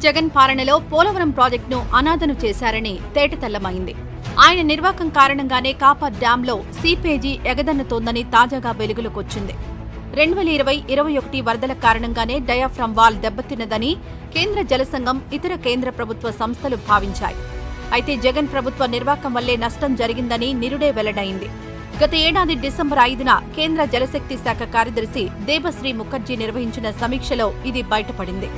జగన్ పాలనలో పోలవరం ప్రాజెక్టును అనాథను చేశారని తేటతెల్లమైంది. ఆయన నిర్వాకం కారణంగానే కాపర్ డ్యాంలో సీపేజీ ఎగదన్నుతోందని తాజాగా వెలుగులోకొచ్చింది. 2020-21 వరదల కారణంగానే డయాఫ్రమ్ వాల్ దెబ్బతిన్నదని కేంద్ర జలసంఘం, ఇతర కేంద్ర ప్రభుత్వ సంస్థలు భావించాయి. అయితే జగన్ ప్రభుత్వ నిర్వాకం వల్లే నష్టం జరిగిందని నిరుడే వెల్లడైంది. గత ఏడాది డిసెంబర్ 5న కేంద్ర జలశక్తి శాఖ కార్యదర్శి దేబశ్రీ ముఖర్జీ నిర్వహించిన సమీక్షలో ఇది బయటపడింది.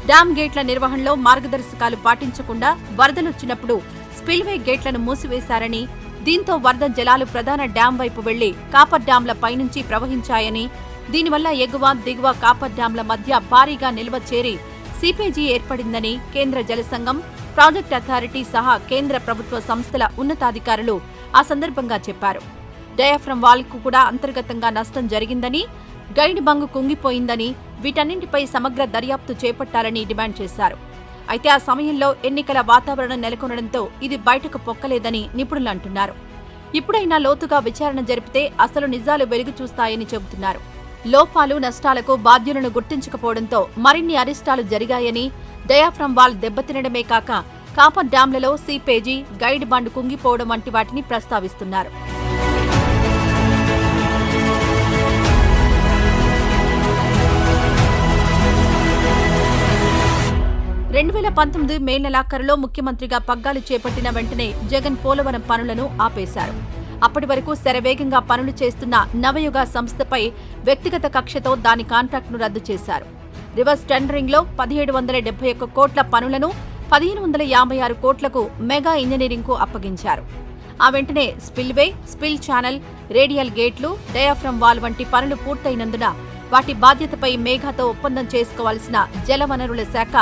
డ్యాం గేట్ల నిర్వహణలో మార్గదర్శకాలు పాటించకుండా వరదలొచ్చినప్పుడు స్పిల్వే గేట్లను మూసివేశారని, దీంతో వరద జలాలు ప్రధాన డ్యాం వైపు వెళ్లి కాపర్ డ్యాంల పైనుంచి ప్రవహించాయని, దీనివల్ల ఎగువ, దిగువ కాపర్ డ్యాంల మధ్య భారీగా నిల్వ చేరి సీపేజీ ఏర్పడిందని కేంద్ర జలసంఘం, ప్రాజెక్ట్ అథారిటీ సహా కేంద్ర ప్రభుత్వ సంస్థల ఉన్నతాధికారులు ఆ సందర్భంగా చెప్పారు. డయాఫ్రమ్ వాల్ కు కూడా అంతర్గతంగా నష్టం జరిగిందని, గైడ్ బంగ్ కుంగిపోయిందని, వీటన్నింటిపై సమగ్ర దర్యాప్తు చేపట్టాలని డిమాండ్ చేశారు. అయితే ఆ సమయంలో ఎన్నికల వాతావరణం నెలకొనడంతో ఇది బయటకు పొక్కలేదని నిపుణులు అంటున్నారు. ఇప్పుడైనా లోతుగా విచారణ జరిపితే అసలు నిజాలు వెలుగు చూస్తాయని చెబుతున్నారు. లోపాలు, నష్టాలకు బాధ్యులను గుర్తించకపోవడంతో మరిన్ని అరిష్టాలు జరిగాయని, డయాఫ్రమ్ వాల్ దెబ్బతినడమే కాక కాపర్ డ్యాంలలో సీపేజీ, గైడ్ బండ్ కుంగిపోవడం వంటి వాటిని ప్రస్తావిస్తున్నారు. 2019 మే నెలాఖరులో ముఖ్యమంత్రిగా పగ్గాలు చేపట్టిన వెంటనే జగన్ పోలవరం పనులను ఆపేశారు. అప్పటి వరకు శరవేగంగా పనులు చేస్తున్న నవయుగ సంస్థపై వ్యక్తిగత కక్షతో దాని కాంట్రాక్టును రద్దు చేశారు. రివర్స్ టెండరింగ్లో 1771 కోట్ల పనులను 1556 కోట్లకు మెగా ఇంజనీరింగ్కు అప్పగించారు. ఆ వెంటనే స్పిల్వే, స్పిల్ ఛానల్, రేడియల్ గేట్లు, డయాఫ్రమ్ వాల్ వంటి పనులు పూర్తయినందున వాటి బాధ్యతపై మేఘాతో ఒప్పందం చేసుకోవాల్సిన జలవనరుల శాఖ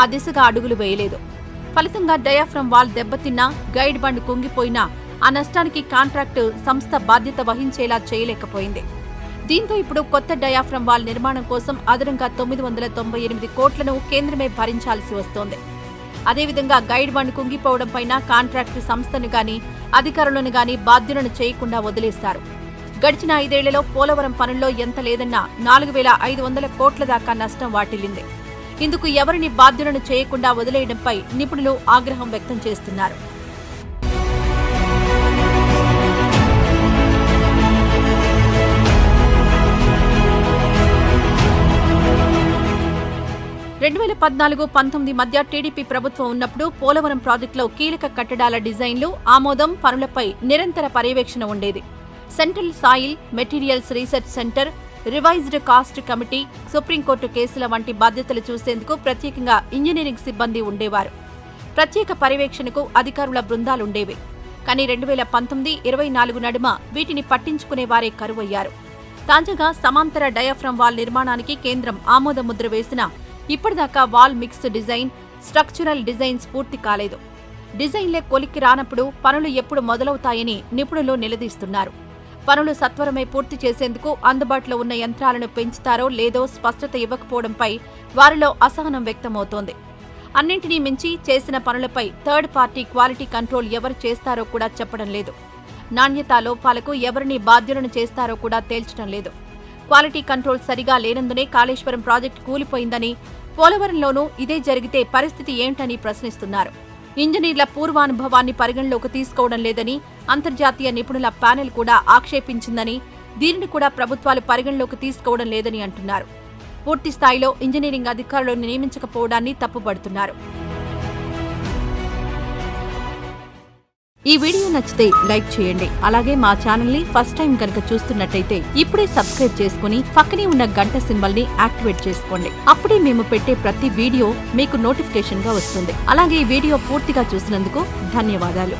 ఆ దిశగా అడుగులు వేయలేదు. ఫలితంగా డయాఫ్రమ్ వాల్ దెబ్బతిన్నా, గైడ్ బండ్ కుంగిపోయినా ఆ నష్టానికి కాంట్రాక్టు సంస్థ బాధ్యత వహించేలా చేయలేకపోయింది. దీంతో ఇప్పుడు కొత్త డయాఫ్రమ్ వాల్ నిర్మాణం కోసం అదనంగా 998 కోట్లను కేంద్రమే భరించాల్సి వస్తోంది. అదేవిధంగా గైడ్ బండ్ కుంగిపోవడంపైన కాంట్రాక్టు సంస్థను గాని, అధికారులను గాని బాధ్యులను చేయకుండా వదిలేశారు. గడిచిన 5 ఏళ్లలో పోలవరం పనుల్లో ఎంత లేదన్నా 4500 కోట్ల దాకా నష్టం వాటిల్లింది. ఇందుకు ఎవరిని బాధ్యులను చేయకుండా వదిలేయడంపై నిపుణులు ఆగ్రహం వ్యక్తం చేస్తున్నారు. రెండు 2014-19 మధ్య టీడీపీ ప్రభుత్వం ఉన్నప్పుడు పోలవరం ప్రాజెక్టులో కీలక కట్టడాల డిజైన్లు, ఆమోదం, పనులపై నిరంతర పర్యవేక్షణ ఉండేది. Central soil materials research centre, revised cost committee, supreme court కేసుల వంటి బాధ్యతలు చూసేందుకు ప్రత్యేకంగా ఇంజనీరింగ్ సిబ్బంది ఉండేవారు. ప్రత్యేక పర్యవేక్షణకు అధికారుల బృందాలుండేవి. కానీ 2019-24 నడుమ వీటిని పట్టించుకునేవారే కరువయ్యారు. తాజాగా సమాంతర డయాఫ్రమ్ వాల్ నిర్మాణానికి కేంద్రం ఆమోద ముద్ర వేసినా ఇప్పటిదాకా wall mix design, structural designs పూర్తి కాలేదు. డిజైన్లే కొలిక్కి రానప్పుడు పనులు ఎప్పుడు మొదలవుతాయని నిపుణులు నిలదీస్తున్నారు. పనులు సత్వరమే పూర్తి చేసేందుకు అందుబాటులో ఉన్న యంత్రాలను పెంచుతారో లేదో స్పష్టత ఇవ్వకపోవడంపై వారిలో అసహనం వ్యక్తమవుతోంది. అన్నింటినీ మించి చేసిన పనులపై థర్డ్ పార్టీ క్వాలిటీ కంట్రోల్ ఎవరు చేస్తారో కూడా చెప్పడం లేదు. నాణ్యతా లోపాలకు ఎవరిని బాధ్యులను చేస్తారో కూడా తేల్చడం లేదు. క్వాలిటీ కంట్రోల్ సరిగా లేనందునే కాళేశ్వరం ప్రాజెక్టు కూలిపోయిందని, పోలవరంలోనూ ఇదే జరిగితే పరిస్థితి ఏంటని ప్రశ్నిస్తున్నారు. ఇంజనీర్ల పూర్వానుభవాన్ని పరిగణలోకి తీసుకోవడం లేదని అంతర్జాతీయ నిపుణుల ప్యానెల్ కూడా ఆక్షేపించిందని, దీనిని కూడా ప్రభుత్వాలు పరిగణలోకి తీసుకోవడం లేదని అంటున్నారు. పూర్తి స్థాయిలో ఇంజనీరింగ్ అధికారులను నియమించకపోవడాన్ని తప్పుపడుతున్నారు. ఈ వీడియో నచ్చితే లైక్ చేయండి. అలాగే మా ఛానల్ ని ఫస్ట్ టైం కనుక చూస్తున్నట్టయితే ఇప్పుడే సబ్స్క్రైబ్ చేసుకుని పక్కనే ఉన్న గంట సింబల్ ని యాక్టివేట్ చేసుకోండి. అప్పుడే మేము పెట్టే ప్రతి వీడియో మీకు నోటిఫికేషన్ గా వస్తుంది. అలాగే ఈ వీడియో పూర్తిగా చూసినందుకు ధన్యవాదాలు.